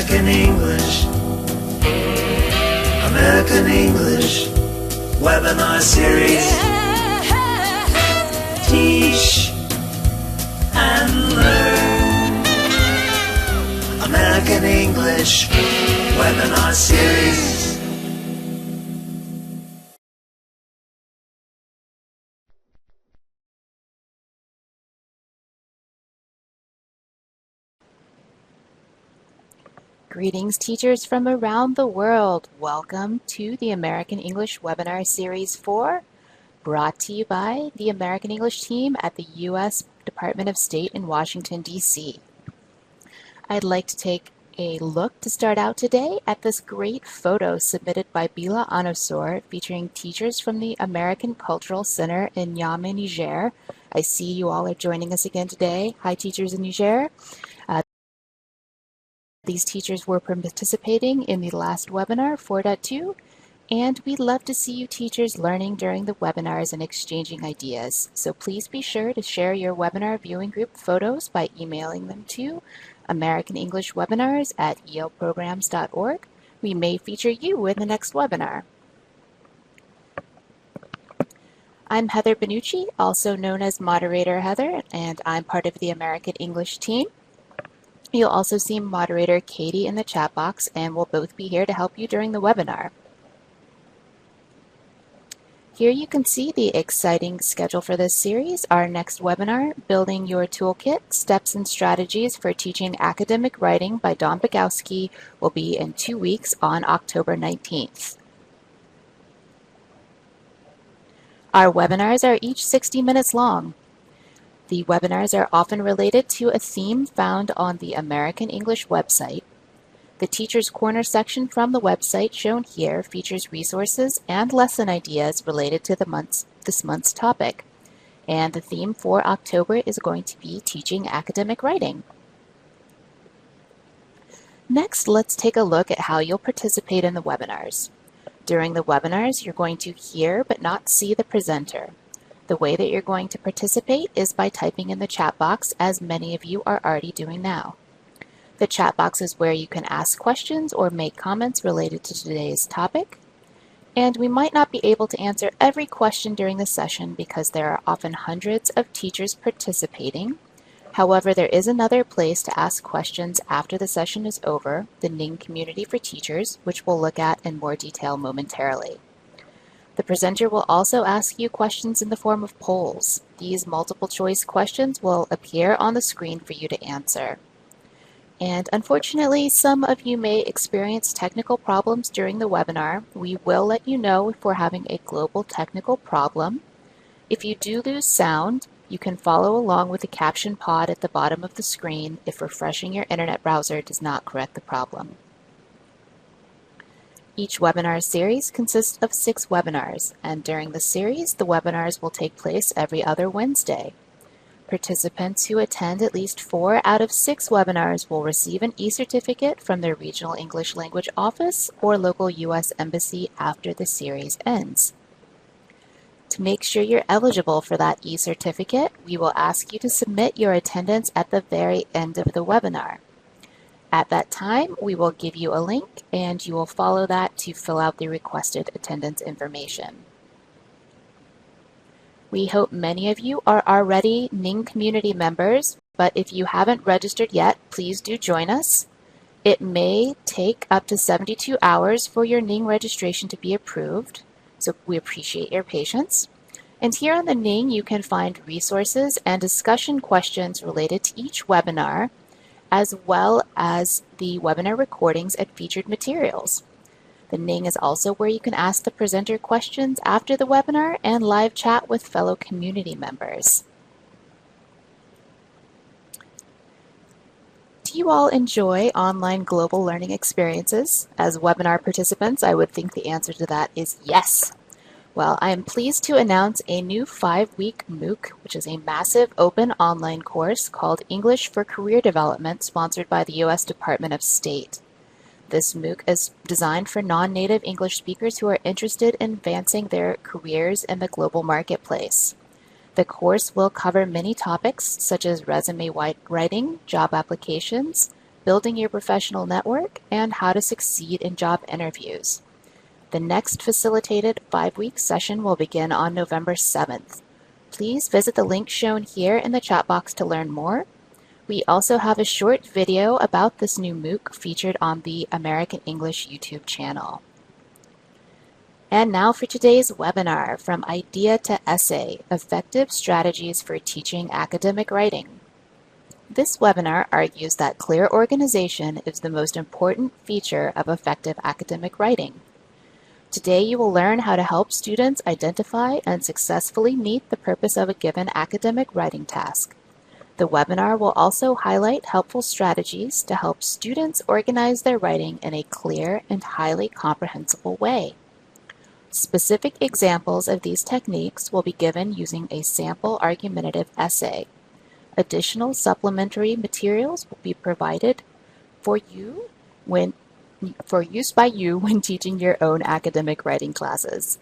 American English, American English webinar series. Teach and learn. American English webinar series. Greetings, teachers from around the world. Welcome to the American English Webinar Series 4, brought to you by the American English team at the U.S. Department of State in Washington, D.C. I'd like to take a look to start out today at this great photo submitted by Bila Anosor featuring teachers from the American Cultural Center in Niamey, Niger. I see you all are joining us again today. Hi, teachers in Niger. These teachers were participating in the last webinar, 4.2, and we'd love to see you teachers learning during the webinars and exchanging ideas. So please be sure to share your webinar viewing group photos by emailing them to americanenglishwebinars@elprograms.org. We may feature you in the next webinar. I'm Heather Benucci, also known as Moderator Heather, and I'm part of the American English team. You'll also see moderator Katie in the chat box, and we'll both be here to help you during the webinar. Here you can see the exciting schedule for this series. Our next webinar, Building Your Toolkit, Steps and Strategies for Teaching Academic Writing by Don Bogowski, will be in 2 weeks on October 19th. Our webinars are each 60 minutes long. The webinars are often related to a theme found on the American English website. The Teacher's Corner section from the website shown here features resources and lesson ideas related to this month's topic. And the theme for October is going to be teaching academic writing. Next, let's take a look at how you'll participate in the webinars. During the webinars, you're going to hear but not see the presenter. The way that you're going to participate is by typing in the chat box, as many of you are already doing now. The chat box is where you can ask questions or make comments related to today's topic. And we might not be able to answer every question during the session because there are often hundreds of teachers participating. However, there is another place to ask questions after the session is over, the Ning Community for Teachers, which we'll look at in more detail momentarily. The presenter will also ask you questions in the form of polls. These multiple choice questions will appear on the screen for you to answer. And unfortunately, some of you may experience technical problems during the webinar. We will let you know if we're having a global technical problem. If you do lose sound, you can follow along with the caption pod at the bottom of the screen if refreshing your internet browser does not correct the problem. Each webinar series consists of 6 webinars, and during the series, the webinars will take place every other Wednesday. Participants who attend at least 4 out of 6 webinars will receive an e-certificate from their regional English language office or local U.S. Embassy after the series ends. To make sure you're eligible for that e-certificate, we will ask you to submit your attendance at the very end of the webinar. At that time, we will give you a link and you will follow that to fill out the requested attendance information. We hope many of you are already Ning community members, but if you haven't registered yet, please do join us. It may take up to 72 hours for your Ning registration to be approved, so we appreciate your patience. And here on the Ning, you can find resources and discussion questions related to each webinar, as well as the webinar recordings and featured materials. The Ning is also where you can ask the presenter questions after the webinar and live chat with fellow community members. Do you all enjoy online global learning experiences? As webinar participants, I would think the answer to that is yes. Well, I am pleased to announce a new 5-week MOOC, which is a massive open online course called English for Career Development, sponsored by the U.S. Department of State. This MOOC is designed for non-native English speakers who are interested in advancing their careers in the global marketplace. The course will cover many topics such as resume writing, job applications, building your professional network, and how to succeed in job interviews. The next facilitated 5-week session will begin on November 7th. Please visit the link shown here in the chat box to learn more. We also have a short video about this new MOOC featured on the American English YouTube channel. And now for today's webinar, From Idea to Essay, Effective Strategies for Teaching Academic Writing. This webinar argues that clear organization is the most important feature of effective academic writing. Today you will learn how to help students identify and successfully meet the purpose of a given academic writing task. The webinar will also highlight helpful strategies to help students organize their writing in a clear and highly comprehensible way. Specific examples of these techniques will be given using a sample argumentative essay. Additional supplementary materials will be provided for use by you when teaching your own academic writing classes.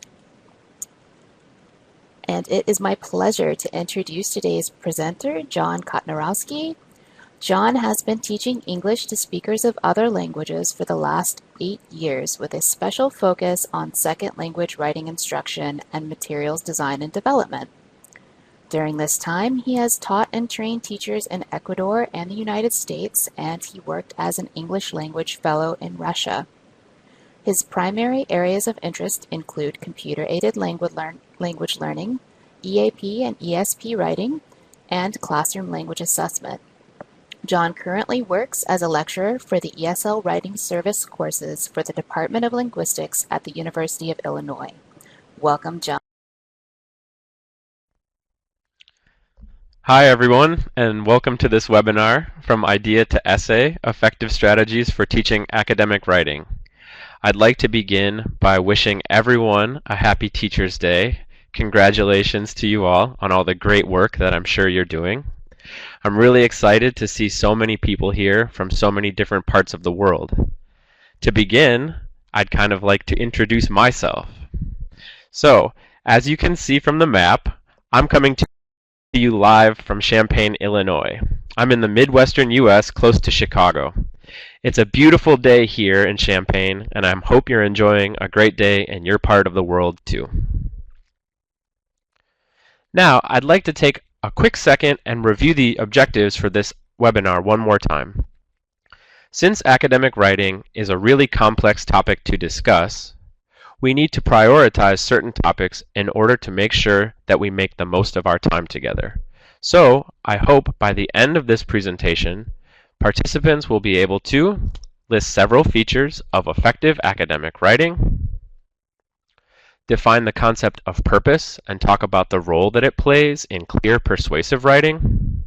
And it is my pleasure to introduce today's presenter, John Kotnarowski. John has been teaching English to speakers of other languages for the last 8 years with a special focus on second language writing instruction and materials design and development. During this time, he has taught and trained teachers in Ecuador and the United States, and he worked as an English language fellow in Russia. His primary areas of interest include computer-aided language learning, EAP and ESP writing, and classroom language assessment. John currently works as a lecturer for the ESL Writing Service courses for the Department of Linguistics at the University of Illinois. Welcome, John. Hi everyone, and welcome to this webinar, From Idea to Essay, Effective Strategies for Teaching Academic Writing. I'd like to begin by wishing everyone a happy Teachers' Day. Congratulations to you all on all the great work that I'm sure you're doing. I'm really excited to see so many people here from so many different parts of the world. To begin, I'd kind of like to introduce myself. So, as you can see from the map, I'm coming to you live from Champaign, Illinois. I'm in the Midwestern US, close to Chicago. It's a beautiful day here in Champaign, and I hope you're enjoying a great day in your part of the world too. Now, I'd like to take a quick second and review the objectives for this webinar one more time. Since academic writing is a really complex topic to discuss, we need to prioritize certain topics in order to make sure that we make the most of our time together. So, I hope by the end of this presentation, participants will be able to list several features of effective academic writing, define the concept of purpose and talk about the role that it plays in clear, persuasive writing,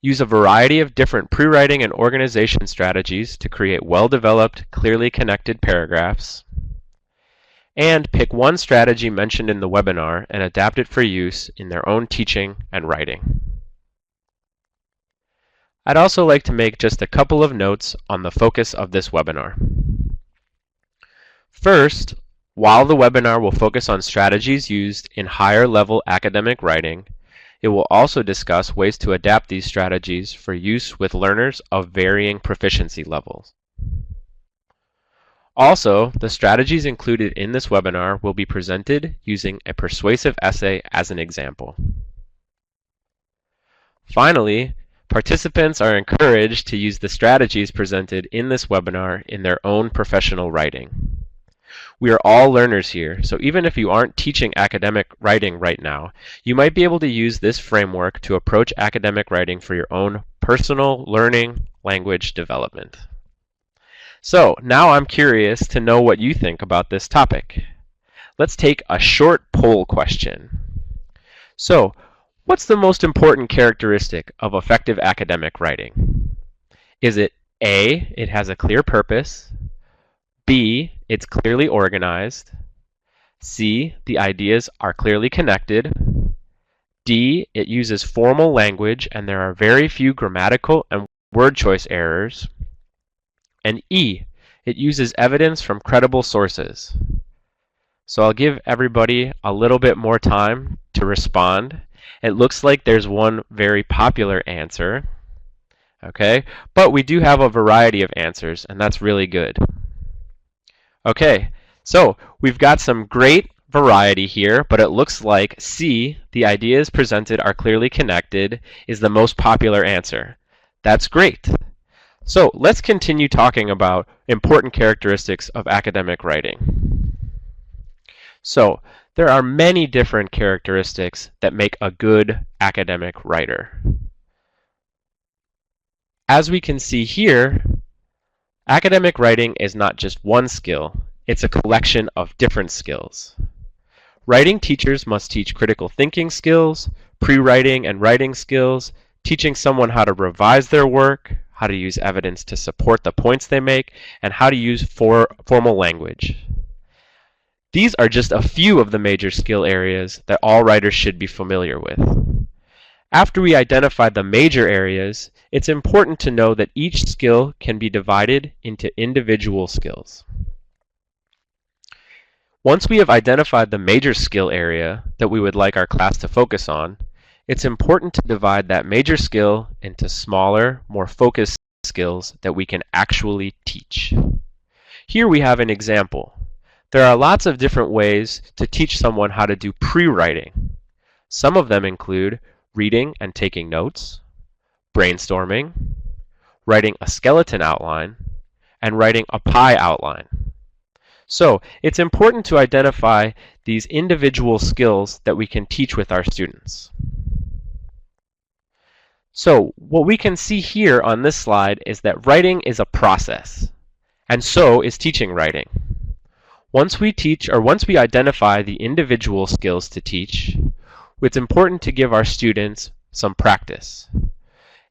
use a variety of different pre-writing and organization strategies to create well-developed, clearly connected paragraphs, and pick one strategy mentioned in the webinar and adapt it for use in their own teaching and writing. I'd also like to make just a couple of notes on the focus of this webinar. First, while the webinar will focus on strategies used in higher level academic writing, it will also discuss ways to adapt these strategies for use with learners of varying proficiency levels. Also, the strategies included in this webinar will be presented using a persuasive essay as an example. Finally, participants are encouraged to use the strategies presented in this webinar in their own professional writing. We are all learners here, so even if you aren't teaching academic writing right now, you might be able to use this framework to approach academic writing for your own personal learning language development. So now I'm curious to know what you think about this topic. Let's take a short poll question. So, what's the most important characteristic of effective academic writing? Is it A, it has a clear purpose, B, it's clearly organized, C, the ideas are clearly connected, D, it uses formal language and there are very few grammatical and word choice errors, and E, it uses evidence from credible sources. So I'll give everybody a little bit more time to respond. It looks like there's one very popular answer. Okay, but we do have a variety of answers, and that's really good. Okay, so we've got some great variety here, but it looks like C, the ideas presented are clearly connected, is the most popular answer. That's great. So let's continue talking about important characteristics of academic writing. So there are many different characteristics that make a good academic writer. As we can see here, academic writing is not just one skill, it's a collection of different skills. Writing teachers must teach critical thinking skills, pre-writing and writing skills, teaching someone how to revise their work, how to use evidence to support the points they make, and how to use formal language. These are just a few of the major skill areas that all writers should be familiar with. After we identify the major areas, it's important to know that each skill can be divided into individual skills. Once we have identified the major skill area that we would like our class to focus on, it's important to divide that major skill into smaller, more focused skills that we can actually teach. Here we have an example. There are lots of different ways to teach someone how to do pre-writing. Some of them include reading and taking notes, brainstorming, writing a skeleton outline, and writing a pie outline. So it's important to identify these individual skills that we can teach with our students. So what we can see here on this slide is that writing is a process, and so is teaching writing. Once we identify the individual skills to teach, it's important to give our students some practice.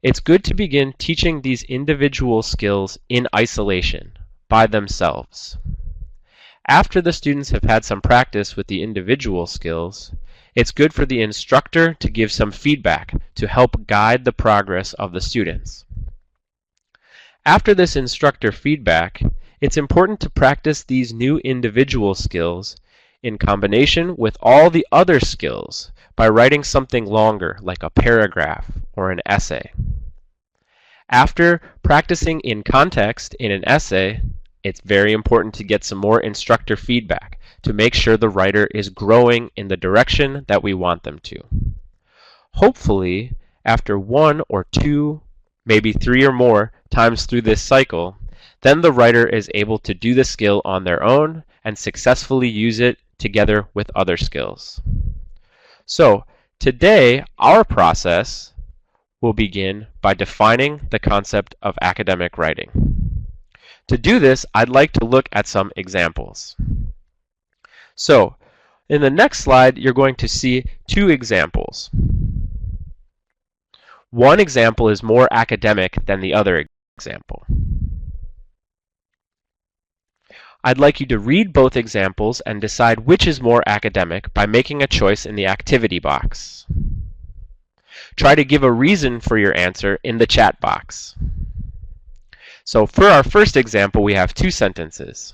It's good to begin teaching these individual skills in isolation, by themselves. After the students have had some practice with the individual skills, it's good for the instructor to give some feedback to help guide the progress of the students. After this instructor feedback, it's important to practice these new individual skills in combination with all the other skills by writing something longer, like a paragraph or an essay. After practicing in context in an essay, it's very important to get some more instructor feedback to make sure the writer is growing in the direction that we want them to. Hopefully, after 1 or 2, maybe 3 or more times through this cycle, then the writer is able to do the skill on their own and successfully use it together with other skills. So, today, our process will begin by defining the concept of academic writing. To do this, I'd like to look at some examples. So, in the next slide, you're going to see 2 examples. One example is more academic than the other example. I'd like you to read both examples and decide which is more academic by making a choice in the activity box. Try to give a reason for your answer in the chat box. So for our first example, we have 2 sentences.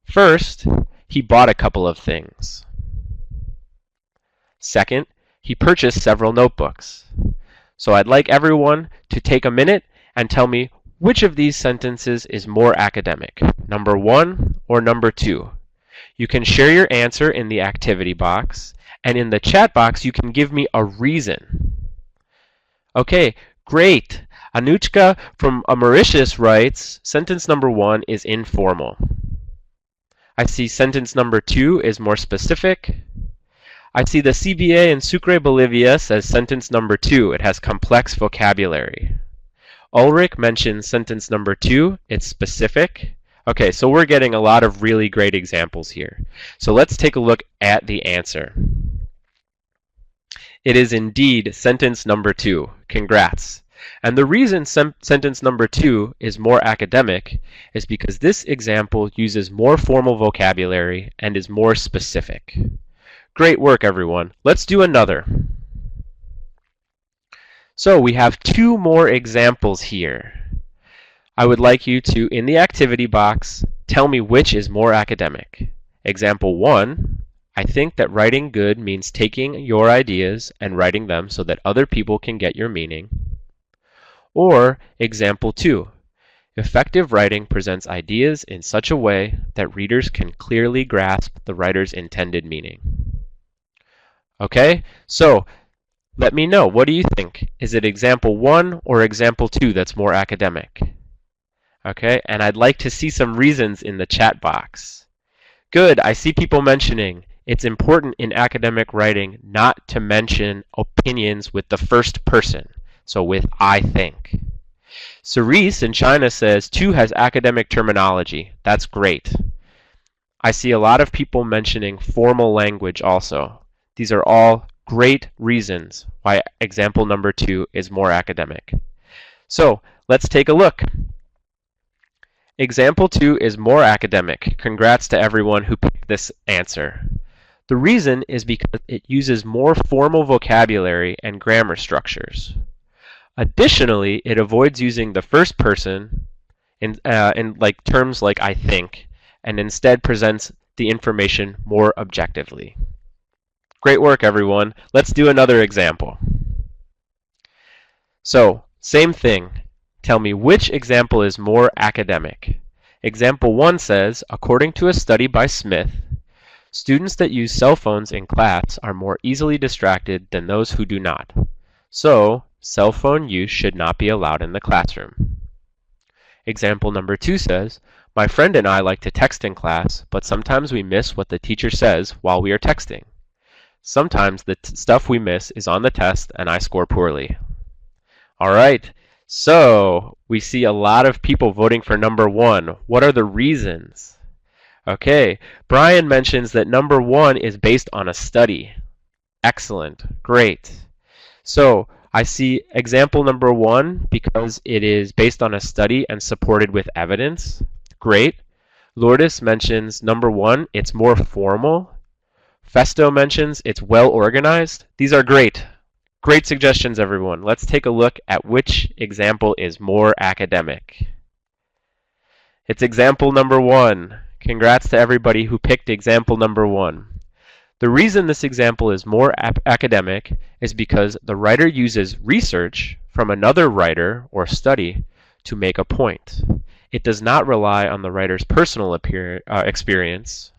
First, he bought a couple of things. Second, he purchased several notebooks. So I'd like everyone to take a minute and tell me which of these sentences is more academic, number 1 or number 2. You can share your answer in the activity box, and in the chat box you can give me a reason. Okay, great. Anuchka from Mauritius writes, sentence number 1 is informal. I see sentence number 2 is more specific. I see the CBA in Sucre, Bolivia says sentence number 2, it has complex vocabulary. Ulrich mentions sentence number 2, it's specific. Okay, so we're getting a lot of really great examples here. So let's take a look at the answer. It is indeed sentence number 2. Congrats. And the reason sentence number 2 is more academic is because this example uses more formal vocabulary and is more specific. Great work, everyone. Let's do another. So we have 2 more examples here. I would like you to, in the activity box, tell me which is more academic. Example 1, I think that writing good means taking your ideas and writing them so that other people can get your meaning. Or example 2. Effective writing presents ideas in such a way that readers can clearly grasp the writer's intended meaning. Okay, so let me know. What do you think? Is it example 1 or example 2 that's more academic? Okay, and I'd like to see some reasons in the chat box. Good, I see people mentioning it's important in academic writing not to mention opinions with the first person, so with I think. Cerise in China says 2 has academic terminology. That's great. I see a lot of people mentioning formal language also. These are all great reasons why example number 2 is more academic. So let's take a look. Example 2 is more academic. Congrats to everyone who picked this answer. The reason is because it uses more formal vocabulary and grammar structures. Additionally, it avoids using the first person in like terms like I think, and instead presents the information more objectively. Great work, everyone. Let's do another example. So, same thing. Tell me which example is more academic. Example 1 says, according to a study by Smith, students that use cell phones in class are more easily distracted than those who do not. So, cell phone use should not be allowed in the classroom. Example number 2 says, my friend and I like to text in class, but sometimes we miss what the teacher says while we are texting. Sometimes the stuff we miss is on the test and I score poorly. All right. So, we see a lot of people voting for number 1. What are the reasons? Okay, Brian mentions that number 1 is based on a study. Excellent, great. So, I see example number 1 because it is based on a study and supported with evidence. Great. Lourdes mentions number 1, it's more formal. Festo mentions it's well organized. These are great. Great suggestions, everyone. Let's take a look at which example is more academic. It's example number 1. Congrats to everybody who picked example number 1. The reason this example is more academic is because the writer uses research from another writer or study to make a point. It does not rely on the writer's personal experience.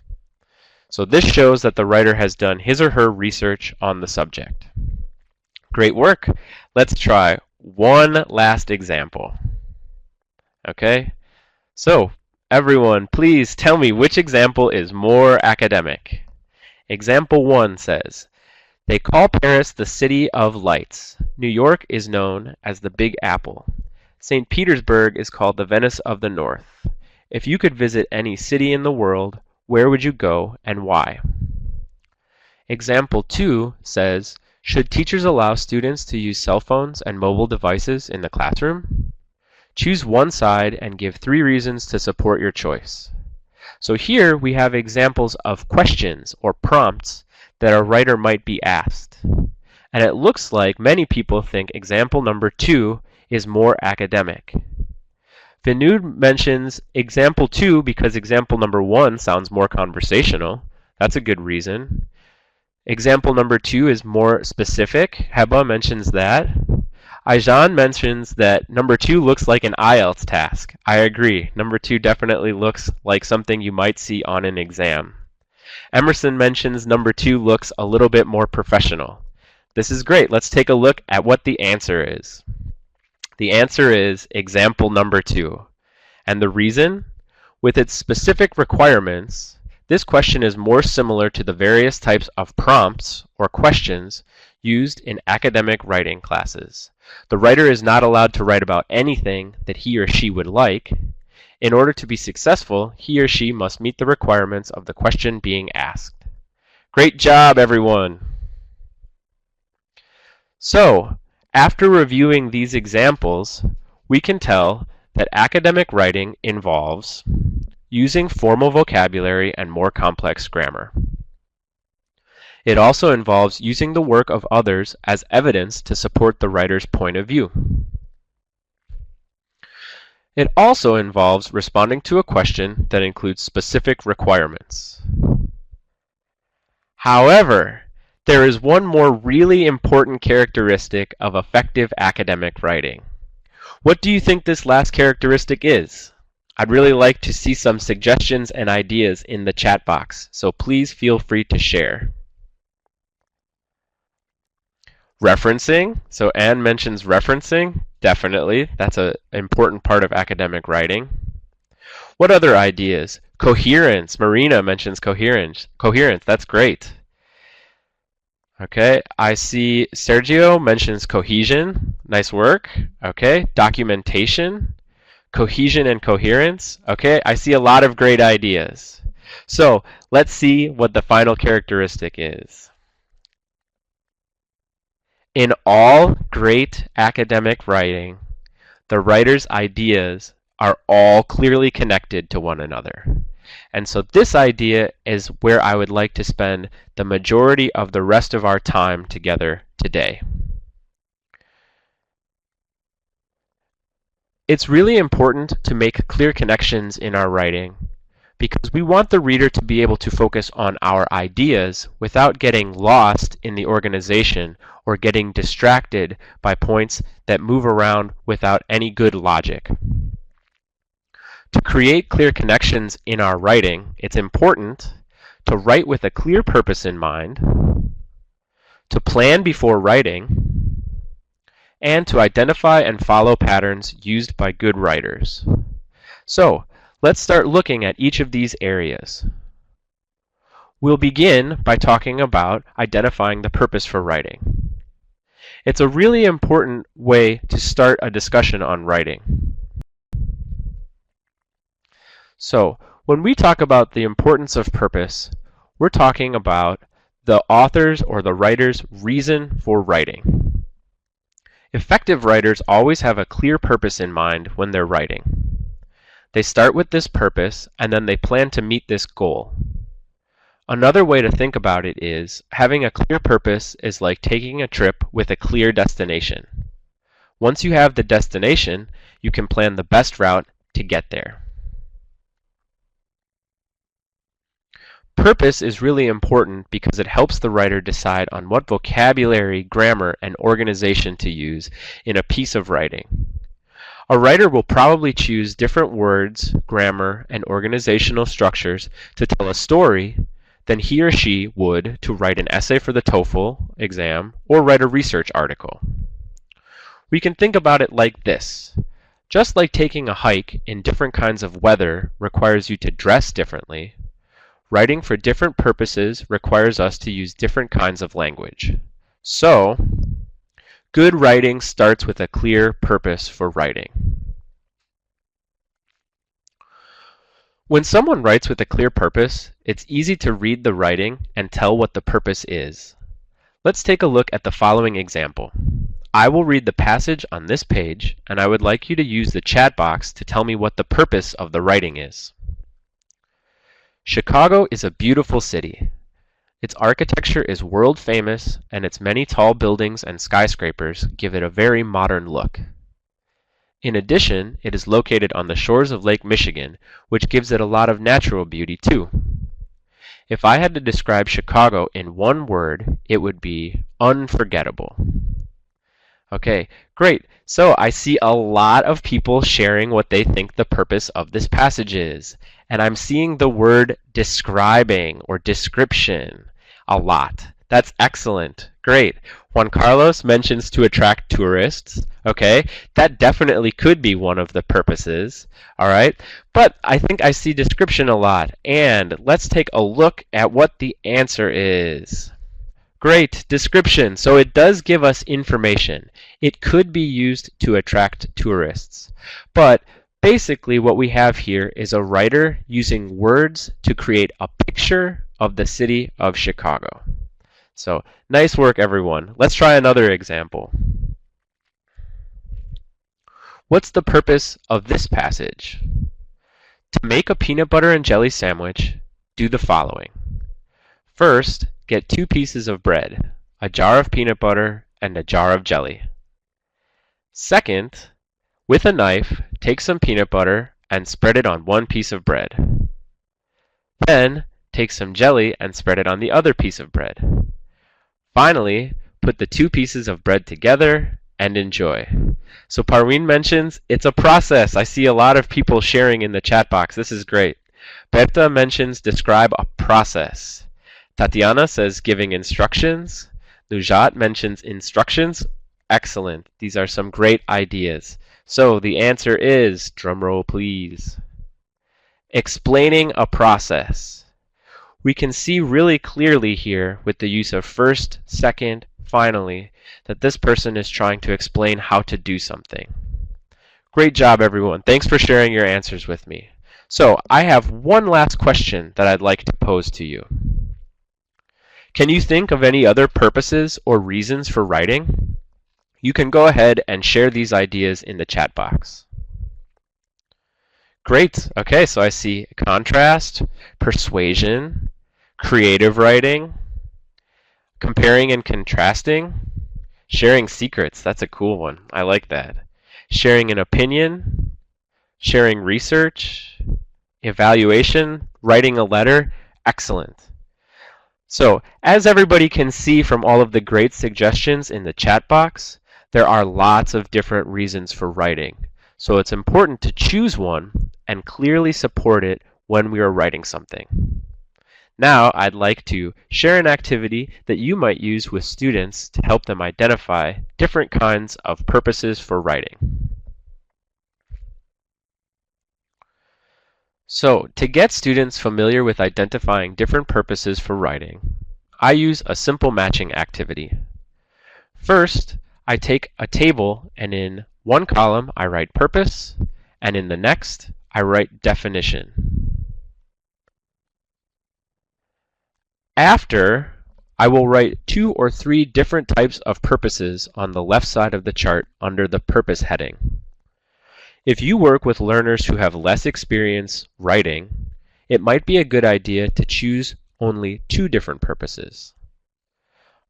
So this shows that the writer has done his or her research on the subject. Great work. Let's try one last example. Okay? So, everyone, please tell me which example is more academic. Example 1 says, they call Paris the city of lights. New York is known as the Big Apple. St. Petersburg is called the Venice of the North. If you could visit any city in the world, where would you go and why? Example 2 says, should teachers allow students to use cell phones and mobile devices in the classroom? Choose one side and give 3 reasons to support your choice. So here we have examples of questions or prompts that a writer might be asked. And it looks like many people think example number 2 is more academic. Vinud mentions example 2 because example number 1 sounds more conversational. That's a good reason. Example number 2 is more specific. Heba mentions that. Aijan mentions that number 2 looks like an IELTS task. I agree. Number 2 definitely looks like something you might see on an exam. Emerson mentions number 2 looks a little bit more professional. This is great. Let's take a look at what the answer is. The answer is example number 2. And the reason? With its specific requirements, this question is more similar to the various types of prompts or questions used in academic writing classes. The writer is not allowed to write about anything that he or she would like. In order to be successful, he or she must meet the requirements of the question being asked. Great job, everyone! So, after reviewing these examples, we can tell that academic writing involves using formal vocabulary and more complex grammar. It also involves using the work of others as evidence to support the writer's point of view. It also involves responding to a question that includes specific requirements. However, there is one more really important characteristic of effective academic writing. What do you think this last characteristic is? I'd really like to see some suggestions and ideas in the chat box, so please feel free to share. Referencing. So Anne mentions referencing. Definitely. That's an important part of academic writing. What other ideas? Coherence. Marina mentions coherence. That's great. Okay, I see Sergio mentions cohesion. Nice work. Okay, documentation, cohesion and coherence. Okay, I see a lot of great ideas. So let's see what the final characteristic is. In all great academic writing, the writer's ideas are all clearly connected to one another. And so this idea is where I would like to spend the majority of the rest of our time together today. It's really important to make clear connections in our writing because we want the reader to be able to focus on our ideas without getting lost in the organization or getting distracted by points that move around without any good logic. To create clear connections in our writing, it's important to write with a clear purpose in mind, to plan before writing, and to identify and follow patterns used by good writers. So, let's start looking at each of these areas. We'll begin by talking about identifying the purpose for writing. It's a really important way to start a discussion on writing. So, when we talk about the importance of purpose, we're talking about the author's or the writer's reason for writing. Effective writers always have a clear purpose in mind when they're writing. They start with this purpose and then they plan to meet this goal. Another way to think about it is having a clear purpose is like taking a trip with a clear destination. Once you have the destination, you can plan the best route to get there. Purpose is really important because it helps the writer decide on what vocabulary, grammar, and organization to use in a piece of writing. A writer will probably choose different words, grammar, and organizational structures to tell a story than he or she would to write an essay for the TOEFL exam or write a research article. We can think about it like this. Just like taking a hike in different kinds of weather requires you to dress differently, writing for different purposes requires us to use different kinds of language. So, good writing starts with a clear purpose for writing. When someone writes with a clear purpose, it's easy to read the writing and tell what the purpose is. Let's take a look at the following example. I will read the passage on this page, and I would like you to use the chat box to tell me what the purpose of the writing is. Chicago is a beautiful city. Its architecture is world famous, and its many tall buildings and skyscrapers give it a very modern look. In addition, it is located on the shores of Lake Michigan, which gives it a lot of natural beauty too. If I had to describe Chicago in one word, it would be unforgettable. Okay, great. So I see a lot of people sharing what they think the purpose of this passage is. And I'm seeing the word describing or description a lot. That's excellent. Great. Juan Carlos mentions to attract tourists. Okay, that definitely could be one of the purposes. All right, but I think I see description a lot. And let's take a look at what the answer is. Great, description. So it does give us information. It could be used to attract tourists. But basically what we have here is a writer using words to create a picture of the city of Chicago. So nice work, everyone. Let's try another example. What's the purpose of this passage? To make a peanut butter and jelly sandwich, do the following. First, get 2 pieces of bread, a jar of peanut butter, and a jar of jelly. Second, with a knife, take some peanut butter and spread it on one piece of bread. Then, take some jelly and spread it on the other piece of bread. Finally, put the 2 pieces of bread together and enjoy. So Parween mentions it's a process. I see a lot of people sharing in the chat box. This is great. Berta mentions describe a process. Tatiana says giving instructions. Nujat mentions instructions. Excellent. These are some great ideas. So the answer is, drumroll please, explaining a process. We can see really clearly here with the use of first, second, finally, that this person is trying to explain how to do something. Great job, everyone. Thanks for sharing your answers with me. So I have one last question that I'd like to pose to you. Can you think of any other purposes or reasons for writing? You can go ahead and share these ideas in the chat box. Great. Okay, so I see contrast, persuasion, creative writing, comparing and contrasting, sharing secrets. That's a cool one. I like that. Sharing an opinion, sharing research, evaluation, writing a letter. Excellent. So, as everybody can see from all of the great suggestions in the chat box, there are lots of different reasons for writing. So it's important to choose one and clearly support it when we are writing something. Now, I'd like to share an activity that you might use with students to help them identify different kinds of purposes for writing. So, to get students familiar with identifying different purposes for writing, I use a simple matching activity. First, I take a table and in one column I write purpose, and in the next I write definition. After, I will write 2 or 3 different types of purposes on the left side of the chart under the purpose heading. If you work with learners who have less experience writing, it might be a good idea to choose only 2 different purposes.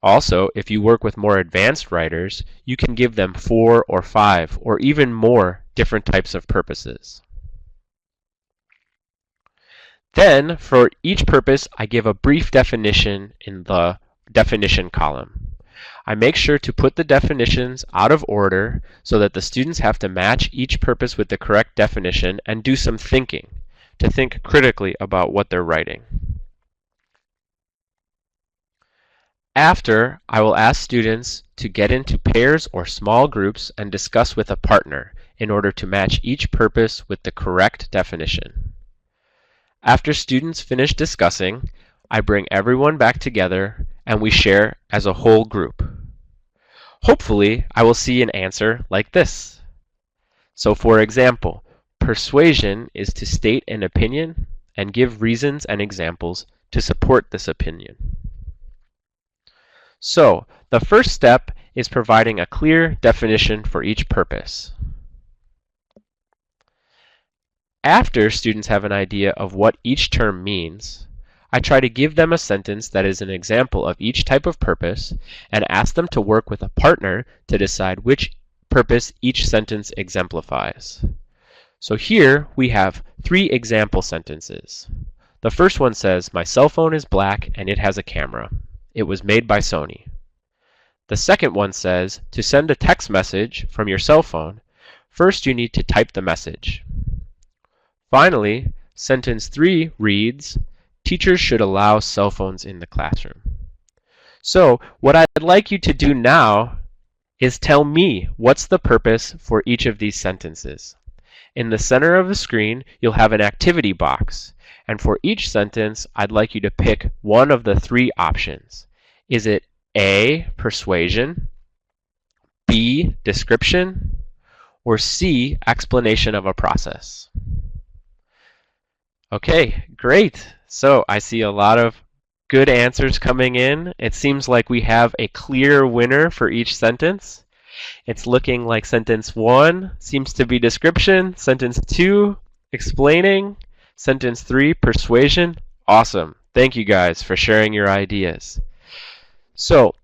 Also, if you work with more advanced writers, you can give them 4 or 5 or even more different types of purposes. Then, for each purpose, I give a brief definition in the definition column. I make sure to put the definitions out of order so that the students have to match each purpose with the correct definition and do some thinking to think critically about what they're writing. After, I will ask students to get into pairs or small groups and discuss with a partner in order to match each purpose with the correct definition. After students finish discussing, I bring everyone back together and we share as a whole group. Hopefully, I will see an answer like this. So for example, persuasion is to state an opinion and give reasons and examples to support this opinion. So, the first step is providing a clear definition for each purpose. After students have an idea of what each term means, I try to give them a sentence that is an example of each type of purpose and ask them to work with a partner to decide which purpose each sentence exemplifies. So here we have 3 example sentences. The first one says, "My cell phone is black and it has a camera. It was made by Sony." The second one says, to send a text message from your cell phone, first you need to type the message. Finally, sentence 3 reads, "Teachers should allow cell phones in the classroom." So, what I'd like you to do now is tell me what's the purpose for each of these sentences. In the center of the screen, you'll have an activity box, and for each sentence, I'd like you to pick one of the 3 options. Is it A, persuasion, B, description, or C, explanation of a process? Okay, great. So I see a lot of good answers coming in. It seems like we have a clear winner for each sentence. It's looking like sentence 1 seems to be description, sentence 2 explaining, sentence 3 persuasion. Awesome. Thank you guys for sharing your ideas. So,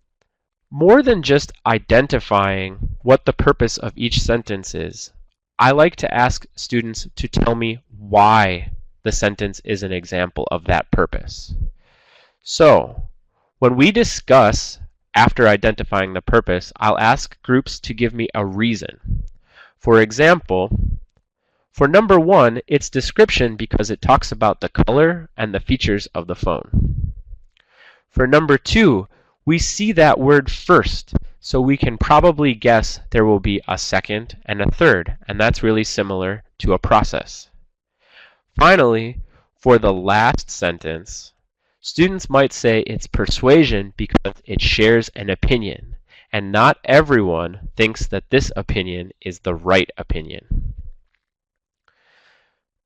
more than just identifying what the purpose of each sentence is, I like to ask students to tell me why the sentence is an example of that purpose. So, when we discuss after identifying the purpose, I'll ask groups to give me a reason. For example, for number 1, it's description because it talks about the color and the features of the phone. For number 2, we see that word first, so we can probably guess there will be a second and a third, and that's really similar to a process. Finally, for the last sentence, students might say it's persuasion because it shares an opinion, and not everyone thinks that this opinion is the right opinion.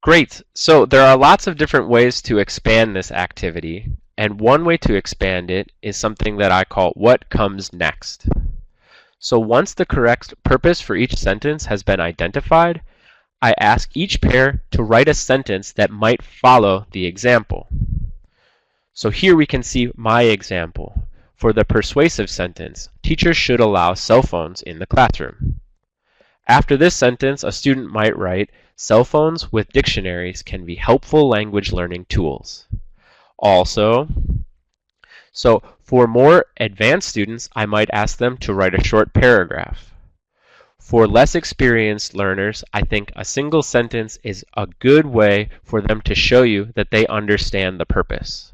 Great, so there are lots of different ways to expand this activity, and one way to expand it is something that I call what comes next. So once the correct purpose for each sentence has been identified, I ask each pair to write a sentence that might follow the example. So here we can see my example. For the persuasive sentence, teachers should allow cell phones in the classroom. After this sentence, a student might write, cell phones with dictionaries can be helpful language learning tools. Also, so for more advanced students, I might ask them to write a short paragraph. For less experienced learners, I think a single sentence is a good way for them to show you that they understand the purpose.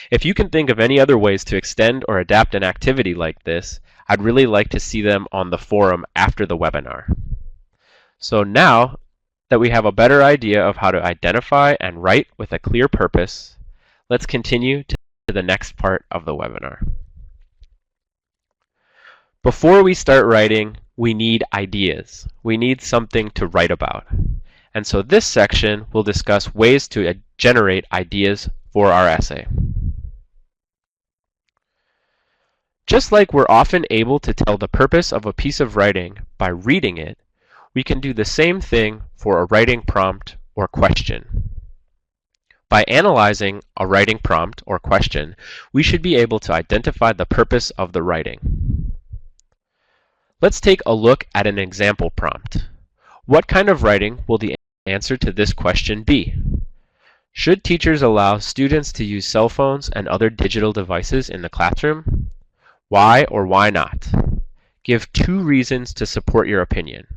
If you can think of any other ways to extend or adapt an activity like this, I'd really like to see them on the forum after the webinar. So now that we have a better idea of how to identify and write with a clear purpose, let's continue to the next part of the webinar. Before we start writing, we need ideas. We need something to write about. And so this section will discuss ways to generate ideas for our essay. Just like we're often able to tell the purpose of a piece of writing by reading it, we can do the same thing for a writing prompt or question. By analyzing a writing prompt or question, we should be able to identify the purpose of the writing. Let's take a look at an example prompt. What kind of writing will the answer to this question be? Should teachers allow students to use cell phones and other digital devices in the classroom? Why or why not? Give 2 reasons to support your opinion.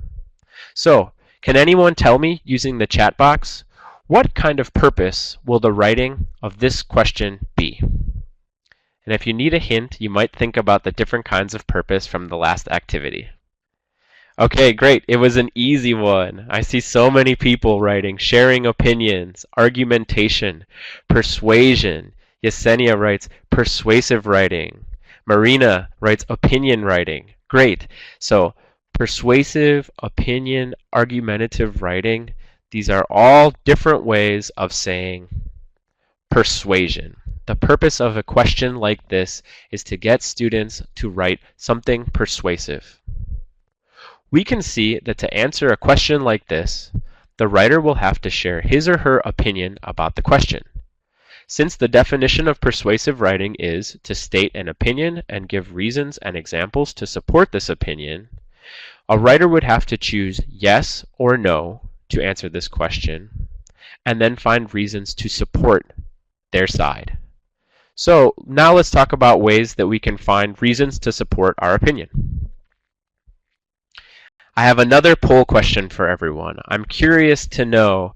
So, can anyone tell me, using the chat box, what kind of purpose will the writing of this question be? And if you need a hint, you might think about the different kinds of purpose from the last activity. Okay, great. It was an easy one. I see so many people writing sharing opinions, argumentation, persuasion. Yesenia writes persuasive writing. Marina writes opinion writing. Great. So persuasive, opinion, argumentative writing, these are all different ways of saying persuasion. The purpose of a question like this is to get students to write something persuasive. We can see that to answer a question like this, the writer will have to share his or her opinion about the question. Since the definition of persuasive writing is to state an opinion and give reasons and examples to support this opinion, a writer would have to choose yes or no to answer this question, and then find reasons to support their side. So now let's talk about ways that we can find reasons to support our opinion. I have another poll question for everyone. I'm curious to know,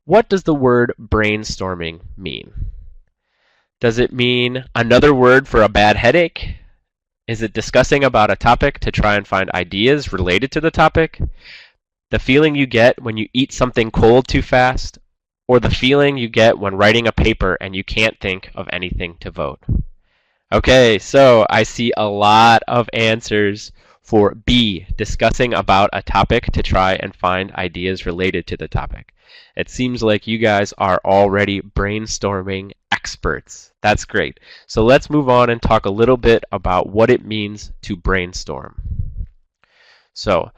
what does the word brainstorming mean? Does it mean another word for a bad headache? Is it discussing about a topic to try and find ideas related to the topic? The feeling you get when you eat something cold too fast? Or the feeling you get when writing a paper and you can't think of anything to vote? Okay, so I see a lot of answers for B, discussing about a topic to try and find ideas related to the topic. It seems like you guys are already brainstorming experts. That's great. So let's move on and talk a little bit about what it means to brainstorm. So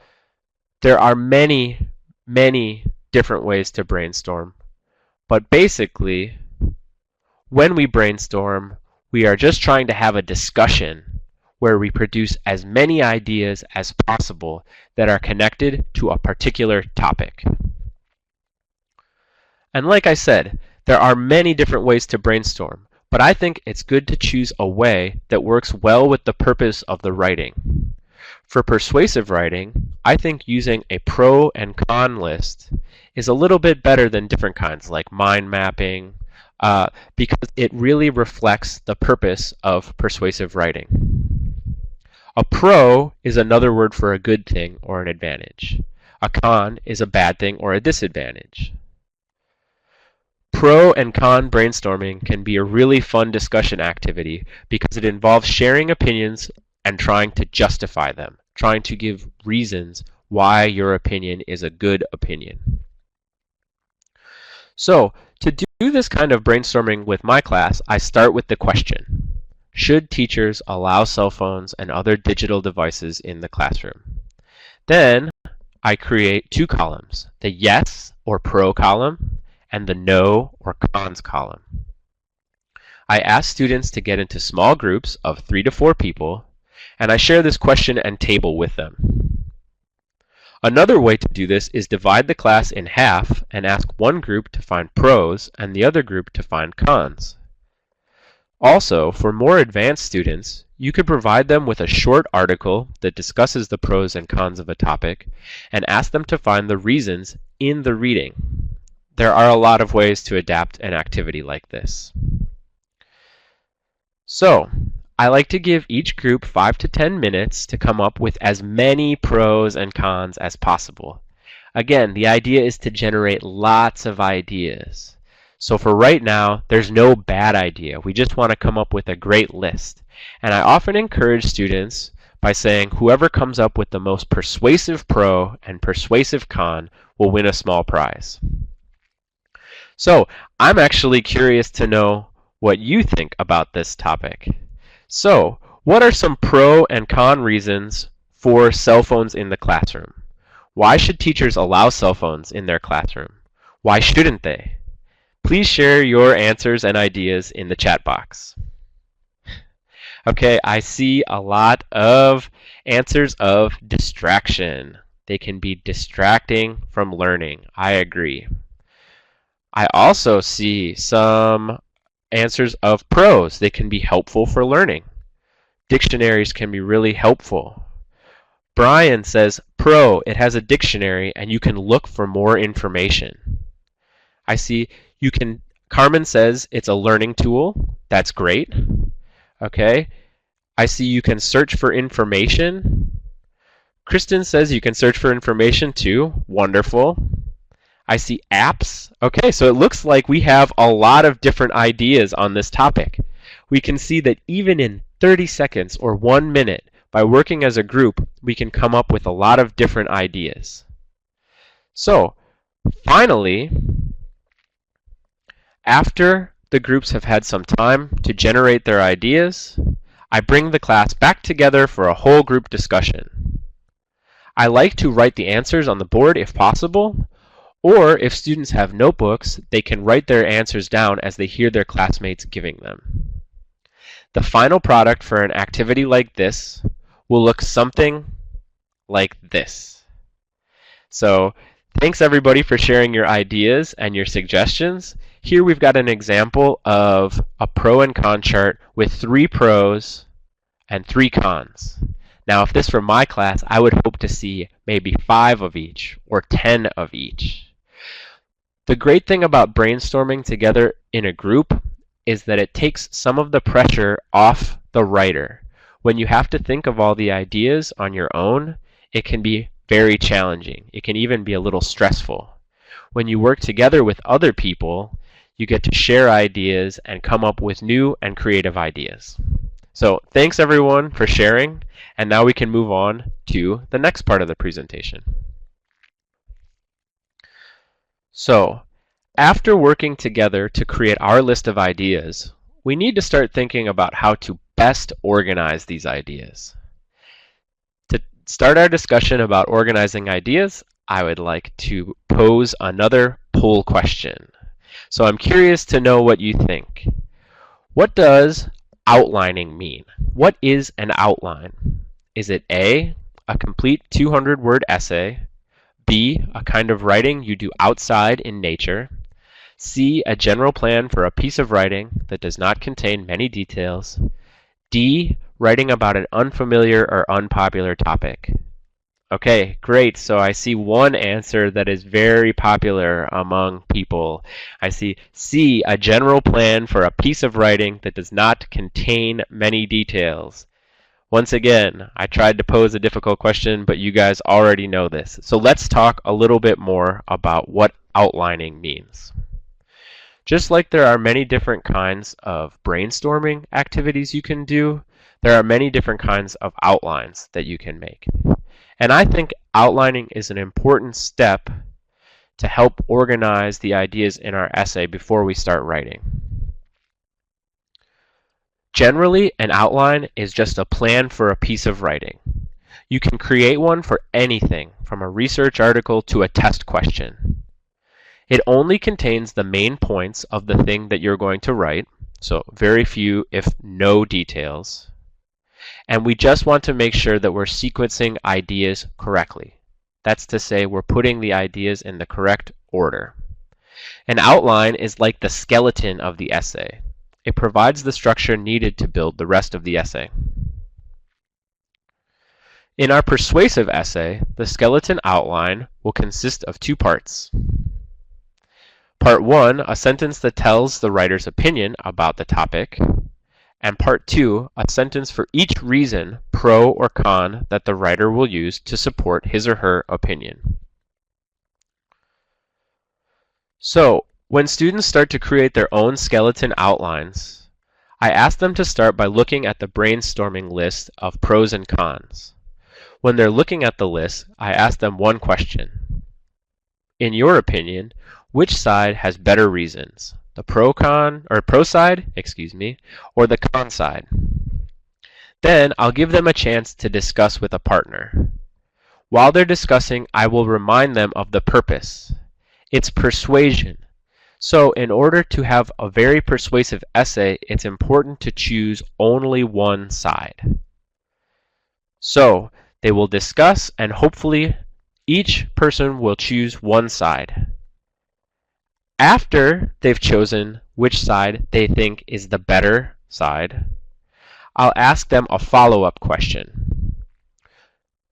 there are many, many different ways to brainstorm. But basically, when we brainstorm, we are just trying to have a discussion where we produce as many ideas as possible that are connected to a particular topic. And like I said, there are many different ways to brainstorm, but I think it's good to choose a way that works well with the purpose of the writing. For persuasive writing, I think using a pro and con list is a little bit better than different kinds like mind mapping, because it really reflects the purpose of persuasive writing. A pro is another word for a good thing or an advantage. A con is a bad thing or a disadvantage. Pro and con brainstorming can be a really fun discussion activity because it involves sharing opinions and trying to justify them, trying to give reasons why your opinion is a good opinion. So, to do this kind of brainstorming with my class, I start with the question: should teachers allow cell phones and other digital devices in the classroom? Then, I create two columns, the yes or pro column and the no or cons column. I ask students to get into small groups of 3 to 4 people, and I share this question and table with them. Another way to do this is divide the class in half and ask one group to find pros and the other group to find cons. Also, for more advanced students, you could provide them with a short article that discusses the pros and cons of a topic and ask them to find the reasons in the reading. There are a lot of ways to adapt an activity like this. So, I like to give each group 5 to 10 minutes to come up with as many pros and cons as possible. Again, the idea is to generate lots of ideas. So for right now, there's no bad idea. We just want to come up with a great list. And I often encourage students by saying whoever comes up with the most persuasive pro and persuasive con will win a small prize. So I'm actually curious to know what you think about this topic. So, what are some pro and con reasons for cell phones in the classroom? Why should teachers allow cell phones in their classroom? Why shouldn't they? Please share your answers and ideas in the chat box. Okay, I see a lot of answers of distraction. They can be distracting from learning. I agree. I also see some answers of pros. They can be helpful for learning. Dictionaries can be really helpful. Brian says, pro, it has a dictionary and you can look for more information. I see Carmen says it's a learning tool. That's great. Okay. I see you can search for information. Kristen says you can search for information too. Wonderful. I see apps. Okay, so it looks like we have a lot of different ideas on this topic. We can see that even in 30 seconds or 1 minute, by working as a group, we can come up with a lot of different ideas. So, finally, after the groups have had some time to generate their ideas, I bring the class back together for a whole group discussion. I like to write the answers on the board if possible, or if students have notebooks, they can write their answers down as they hear their classmates giving them. The final product for an activity like this will look something like this. So, thanks everybody for sharing your ideas and your suggestions. Here we've got an example of a pro and con chart with 3 pros and 3 cons. Now, if this were my class, I would hope to see maybe 5 of each or 10 of each. The great thing about brainstorming together in a group is that it takes some of the pressure off the writer. When you have to think of all the ideas on your own, it can be very challenging. It can even be a little stressful. When you work together with other people, you get to share ideas and come up with new and creative ideas. So thanks everyone for sharing, and now we can move on to the next part of the presentation. So, after working together to create our list of ideas, we need to start thinking about how to best organize these ideas. To start our discussion about organizing ideas, I would like to pose another poll question. So I'm curious to know what you think. What does outlining mean? What is an outline? Is it A, a complete 200-word essay, B, a kind of writing you do outside in nature, C, a general plan for a piece of writing that does not contain many details. D, writing about an unfamiliar or unpopular topic. Okay, great. So I see one answer that is very popular among people. I see C, a general plan for a piece of writing that does not contain many details. Once again, I tried to pose a difficult question, but you guys already know this. So let's talk a little bit more about what outlining means. Just like there are many different kinds of brainstorming activities you can do, there are many different kinds of outlines that you can make. And I think outlining is an important step to help organize the ideas in our essay before we start writing. Generally, an outline is just a plan for a piece of writing. You can create one for anything, from a research article to a test question. It only contains the main points of the thing that you're going to write, so very few, if no details. And we just want to make sure that we're sequencing ideas correctly. That's to say, we're putting the ideas in the correct order. An outline is like the skeleton of the essay. It provides the structure needed to build the rest of the essay. In our persuasive essay, the skeleton outline will consist of two parts. Part 1, a sentence that tells the writer's opinion about the topic, and Part 2, a sentence for each reason, pro or con, that the writer will use to support his or her opinion. So, when students start to create their own skeleton outlines, I ask them to start by looking at the brainstorming list of pros and cons. When they're looking at the list, I ask them one question. In your opinion, which side has better reasons? The pro side, or the con side? Then I'll give them a chance to discuss with a partner. While they're discussing, I will remind them of the purpose. It's persuasion. So in order to have a very persuasive essay, it's important to choose only one side. So they will discuss, and hopefully each person will choose one side. After they've chosen which side they think is the better side, I'll ask them a follow-up question.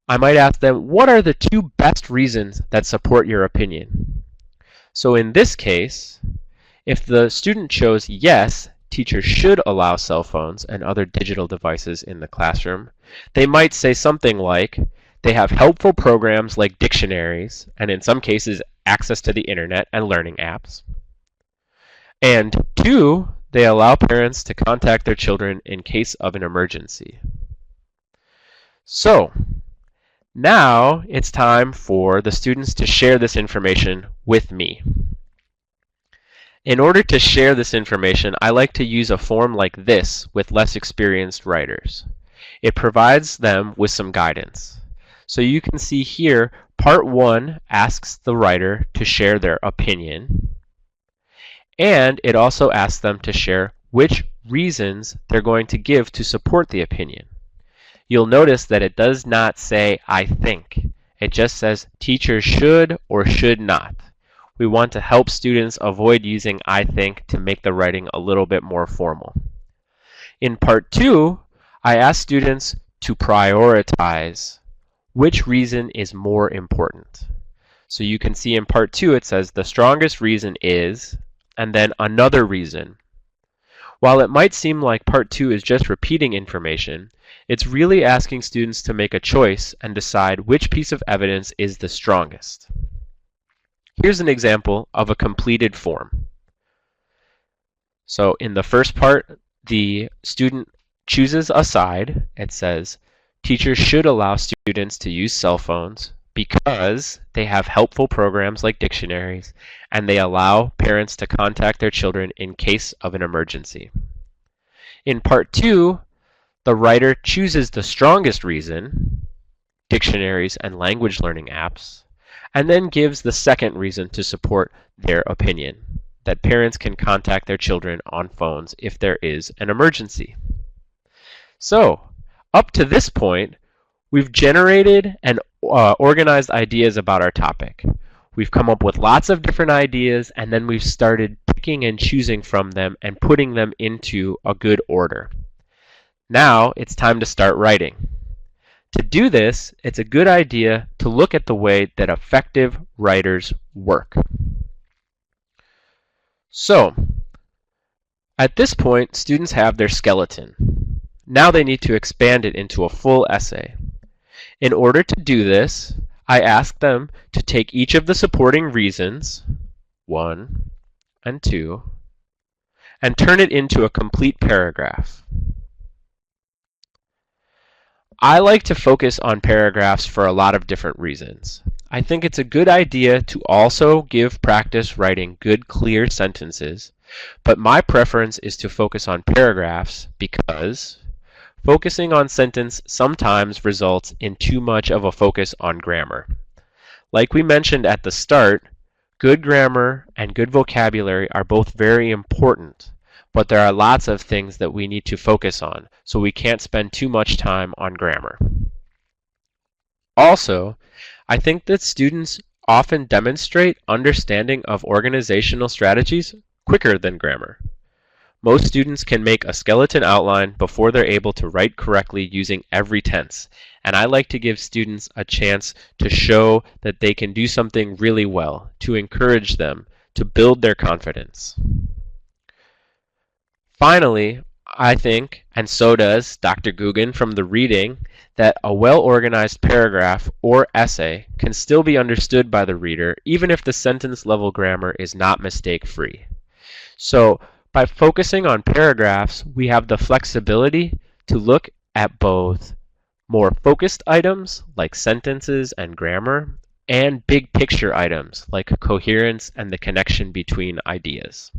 I might ask them, what are the two best reasons that support your opinion? So in this case, if the student chose yes, teachers should allow cell phones and other digital devices in the classroom, they might say something like, they have helpful programs like dictionaries, and in some cases, access to the internet and learning apps. And 2, they allow parents to contact their children in case of an emergency. So, now it's time for the students to share this information with me. In order to share this information, I like to use a form like this with less experienced writers. It provides them with some guidance. So you can see here, Part 1 asks the writer to share their opinion, and it also asks them to share which reasons they're going to give to support the opinion. You'll notice that it does not say, I think. It just says, teachers should or should not. We want to help students avoid using I think to make the writing a little bit more formal. In Part 2, I ask students to prioritize which reason is more important. So you can see in Part 2 it says the strongest reason is, and then another reason. While it might seem like Part 2 is just repeating information, it's really asking students to make a choice and decide which piece of evidence is the strongest. Here's an example of a completed form. So in the first part, the student chooses a side. It says, teachers should allow students to use cell phones because they have helpful programs like dictionaries, and they allow parents to contact their children in case of an emergency. In Part 2, the writer chooses the strongest reason, dictionaries and language learning apps, and then gives the second reason to support their opinion, that parents can contact their children on phones if there is an emergency. So, up to this point, we've generated and organized ideas about our topic. We've come up with lots of different ideas, and then we've started picking and choosing from them and putting them into a good order. Now it's time to start writing. To do this, it's a good idea to look at the way that effective writers work. So, at this point, students have their skeleton. Now they need to expand it into a full essay. In order to do this, I ask them to take each of the supporting reasons, 1 and 2, and turn it into a complete paragraph. I like to focus on paragraphs for a lot of different reasons. I think it's a good idea to also give practice writing good, clear sentences, but my preference is to focus on paragraphs because focusing on sentence sometimes results in too much of a focus on grammar. Like we mentioned at the start, good grammar and good vocabulary are both very important, but there are lots of things that we need to focus on, so we can't spend too much time on grammar. Also, I think that students often demonstrate understanding of organizational strategies quicker than grammar. Most students can make a skeleton outline before they're able to write correctly using every tense, and I like to give students a chance to show that they can do something really well, to encourage them, to build their confidence. Finally, I think, and so does Dr. Guggen from the reading, that a well-organized paragraph or essay can still be understood by the reader even if the sentence-level grammar is not mistake-free. So, by focusing on paragraphs, we have the flexibility to look at both more focused items like sentences and grammar, and big picture items like coherence and the connection between ideas.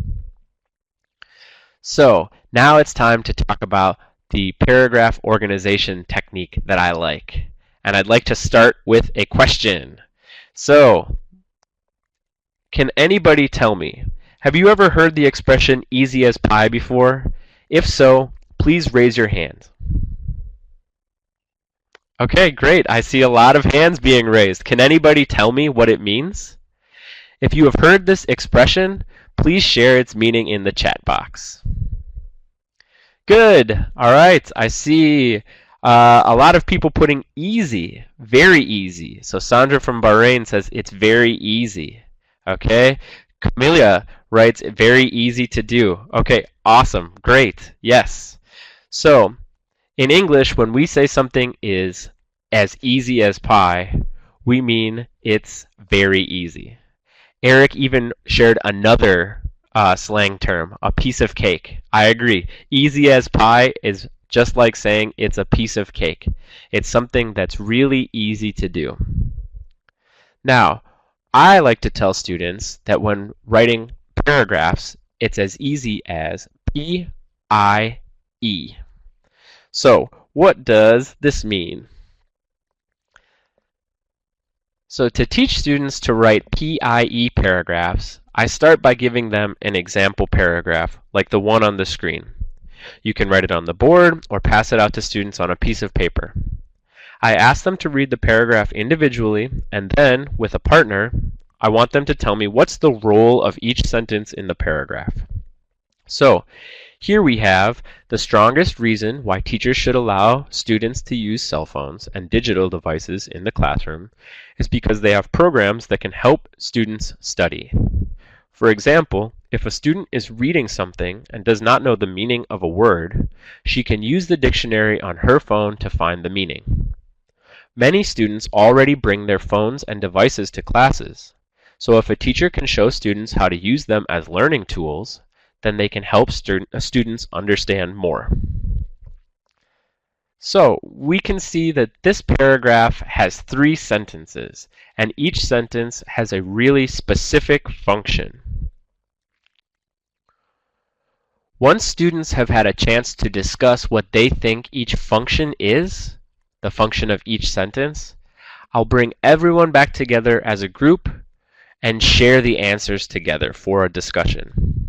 So, now it's time to talk about the paragraph organization technique that I like. And I'd like to start with a question. So, can anybody tell me, have you ever heard the expression easy as pie before? If so, please raise your hand. Okay, great. I see a lot of hands being raised. Can anybody tell me what it means? If you have heard this expression, please share its meaning in the chat box. Good. All right. I see a lot of people putting easy, very easy. So Sandra from Bahrain says it's very easy. Okay. Camelia writes very easy to do. Okay. Awesome. Great. Yes. So in English, when we say something is as easy as pie, we mean it's very easy. Eric even shared another slang term, a piece of cake. I agree. Easy as pie is just like saying it's a piece of cake. It's something that's really easy to do. Now, I like to tell students that when writing paragraphs, it's as easy as P-I-E. So, what does this mean? So to teach students to write PIE paragraphs, I start by giving them an example paragraph, like the one on the screen. You can write it on the board or pass it out to students on a piece of paper. I ask them to read the paragraph individually, and then, with a partner, I want them to tell me what's the role of each sentence in the paragraph. So, here we have the strongest reason why teachers should allow students to use cell phones and digital devices in the classroom is because they have programs that can help students study. For example, if a student is reading something and does not know the meaning of a word, she can use the dictionary on her phone to find the meaning. Many students already bring their phones and devices to classes, so if a teacher can show students how to use them as learning tools, then they can help students understand more. So, we can see that this paragraph has 3 sentences, and each sentence has a really specific function. Once students have had a chance to discuss what they think each function is, the function of each sentence, I'll bring everyone back together as a group and share the answers together for a discussion.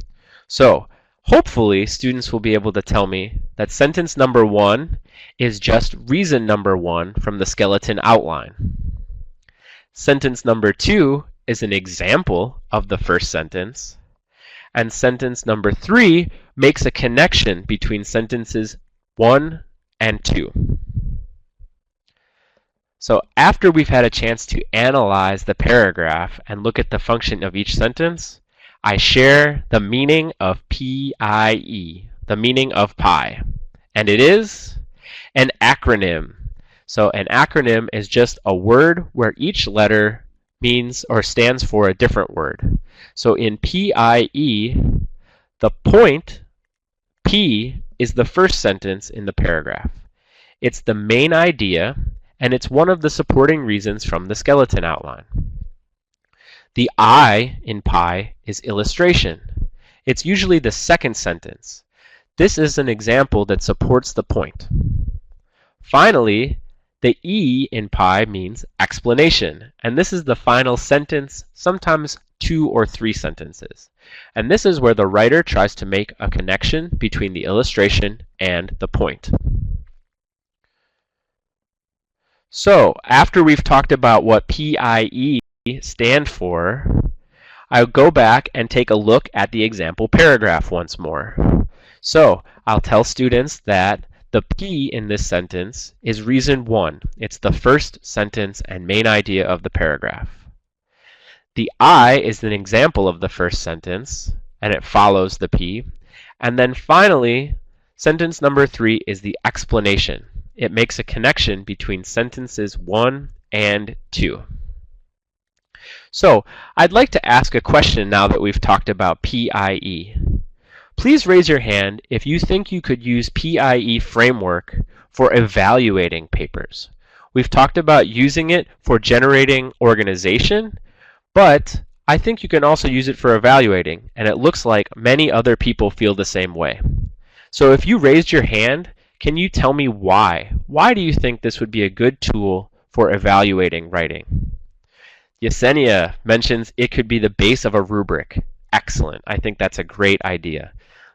So, hopefully students will be able to tell me that sentence number 1 is just reason number 1 from the skeleton outline. Sentence number 2 is an example of the first sentence, and sentence number 3 makes a connection between sentences 1 and 2. So after we've had a chance to analyze the paragraph and look at the function of each sentence, I share the meaning of PIE, the meaning of pi. And it is an acronym. So an acronym is just a word where each letter means or stands for a different word. So in PIE, the point, P, is the first sentence in the paragraph. It's the main idea, and it's one of the supporting reasons from the skeleton outline. The I in pi is illustration. It's usually the second sentence. This is an example that supports the point. Finally, the E in pi means explanation, and this is the final sentence, sometimes 2 or 3 sentences. And this is where the writer tries to make a connection between the illustration and the point. So, after we've talked about what PIE stand for, I'll go back and take a look at the example paragraph once more. So, I'll tell students that the P in this sentence is reason 1. It's the first sentence and main idea of the paragraph. The I is an example of the first sentence, and it follows the P. And then finally, sentence number 3 is the explanation. It makes a connection between sentences 1 and 2. So, I'd like to ask a question now that we've talked about PIE. Please raise your hand if you think you could use PIE framework for evaluating papers. We've talked about using it for generating organization, but I think you can also use it for evaluating, and it looks like many other people feel the same way. So if you raised your hand, can you tell me why? Why do you think this would be a good tool for evaluating writing? Yesenia mentions it could be the base of a rubric. Excellent. I think that's a great idea.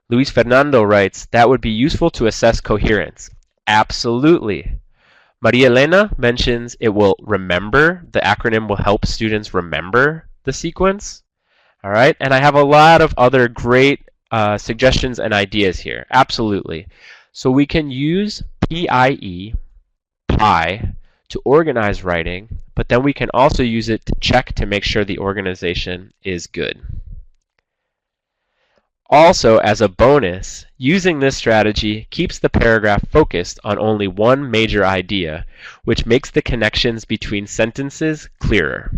Luis Fernando writes, that would be useful to assess coherence. Absolutely. Maria Elena mentions it will remember. The acronym will help students remember the sequence. All right, and I have a lot of other great suggestions and ideas here. Absolutely. So we can use PIE, pi, to organize writing, but then we can also use it to check to make sure the organization is good. Also, as a bonus, using this strategy keeps the paragraph focused on only one major idea, which makes the connections between sentences clearer.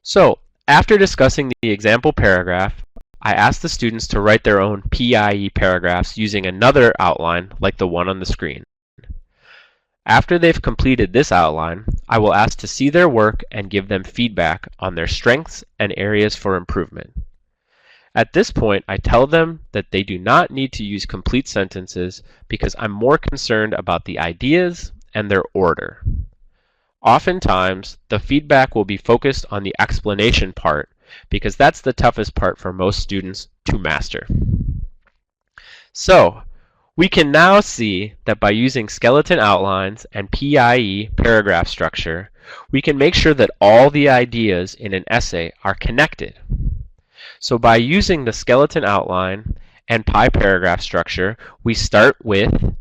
So, after discussing the example paragraph, I asked the students to write their own PIE paragraphs using another outline like the one on the screen. After they've completed this outline, I will ask to see their work and give them feedback on their strengths and areas for improvement. At this point, I tell them that they do not need to use complete sentences because I'm more concerned about the ideas and their order. Oftentimes, the feedback will be focused on the explanation part because that's the toughest part for most students to master. So, we can now see that by using skeleton outlines and PIE paragraph structure, we can make sure that all the ideas in an essay are connected. So by using the skeleton outline and pi paragraph structure, we start with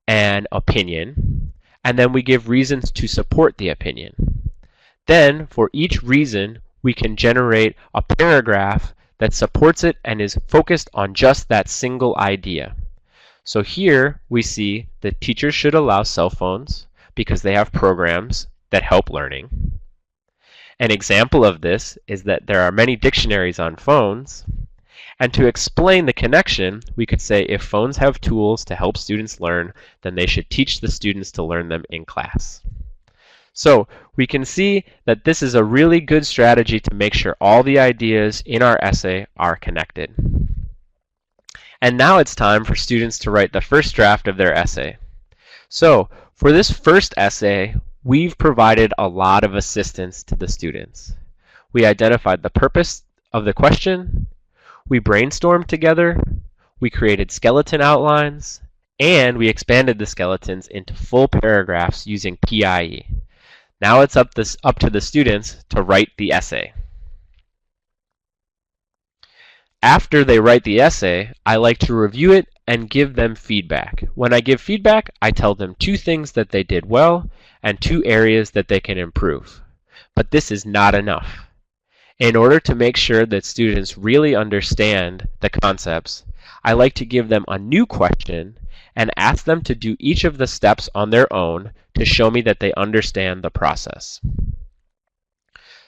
an opinion, and then we give reasons to support the opinion. Then, for each reason, we can generate a paragraph that supports it and is focused on just that single idea. So here we see that teachers should allow cell phones because they have programs that help learning. An example of this is that there are many dictionaries on phones. And to explain the connection, we could say if phones have tools to help students learn, then they should teach the students to learn them in class. So we can see that this is a really good strategy to make sure all the ideas in our essay are connected. And now it's time for students to write the first draft of their essay. So for this first essay, we've provided a lot of assistance to the students. We identified the purpose of the question, we brainstormed together, we created skeleton outlines, and we expanded the skeletons into full paragraphs using PIE. Now it's up to the students to write the essay. After they write the essay, I like to review it and give them feedback. When I give feedback, I tell them 2 things that they did well and 2 areas that they can improve. But this is not enough. In order to make sure that students really understand the concepts, I like to give them a new question and ask them to do each of the steps on their own to show me that they understand the process.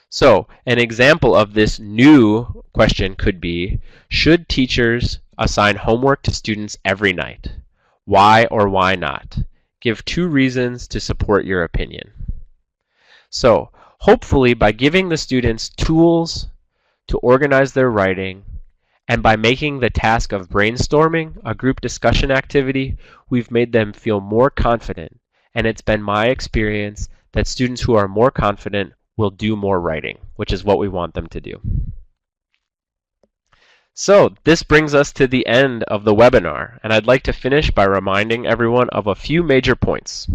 So, an example of this new question could be, should teachers assign homework to students every night? Why or why not? Give 2 reasons to support your opinion. So, hopefully by giving the students tools to organize their writing and by making the task of brainstorming a group discussion activity, we've made them feel more confident. And it's been my experience that students who are more confident will do more writing, which is what we want them to do. So this brings us to the end of the webinar, and I'd like to finish by reminding everyone of a few major points.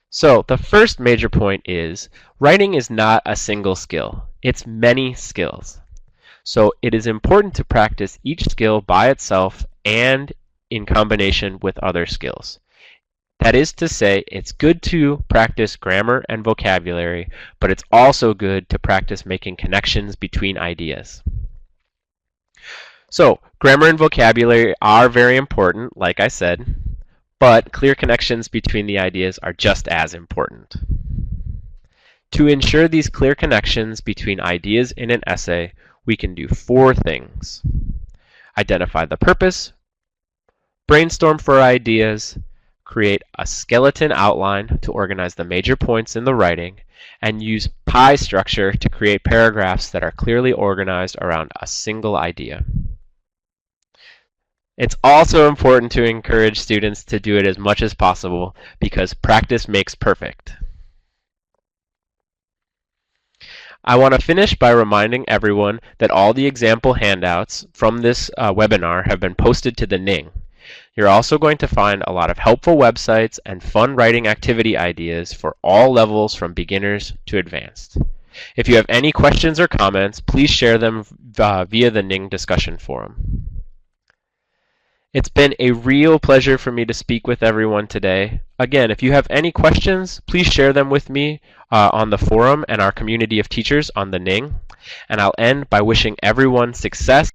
So the first major point is writing is not a single skill. It's many skills. So it is important to practice each skill by itself and in combination with other skills. That is to say, it's good to practice grammar and vocabulary, but it's also good to practice making connections between ideas. So grammar and vocabulary are very important, like I said, but clear connections between the ideas are just as important. To ensure these clear connections between ideas in an essay, we can do 4 things. Identify the purpose, brainstorm for ideas, create a skeleton outline to organize the major points in the writing, and use pie structure to create paragraphs that are clearly organized around a single idea. It's also important to encourage students to do it as much as possible because practice makes perfect. I want to finish by reminding everyone that all the example handouts from this webinar have been posted to the Ning. You're also going to find a lot of helpful websites and fun writing activity ideas for all levels from beginners to advanced. If you have any questions or comments, please share them via the Ning discussion forum. It's been a real pleasure for me to speak with everyone today. Again, if you have any questions, please share them with me on the forum and our community of teachers on the Ning. And I'll end by wishing everyone success.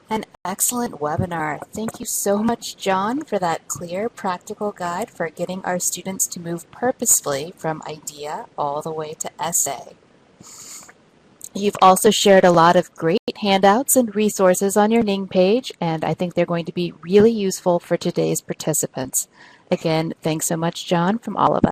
An excellent webinar. Thank you so much, John, for that clear, practical guide for getting our students to move purposefully from idea all the way to essay. You've also shared a lot of great handouts and resources on your Ning page, and I think they're going to be really useful for today's participants. Again, thanks so much, John, from all of us.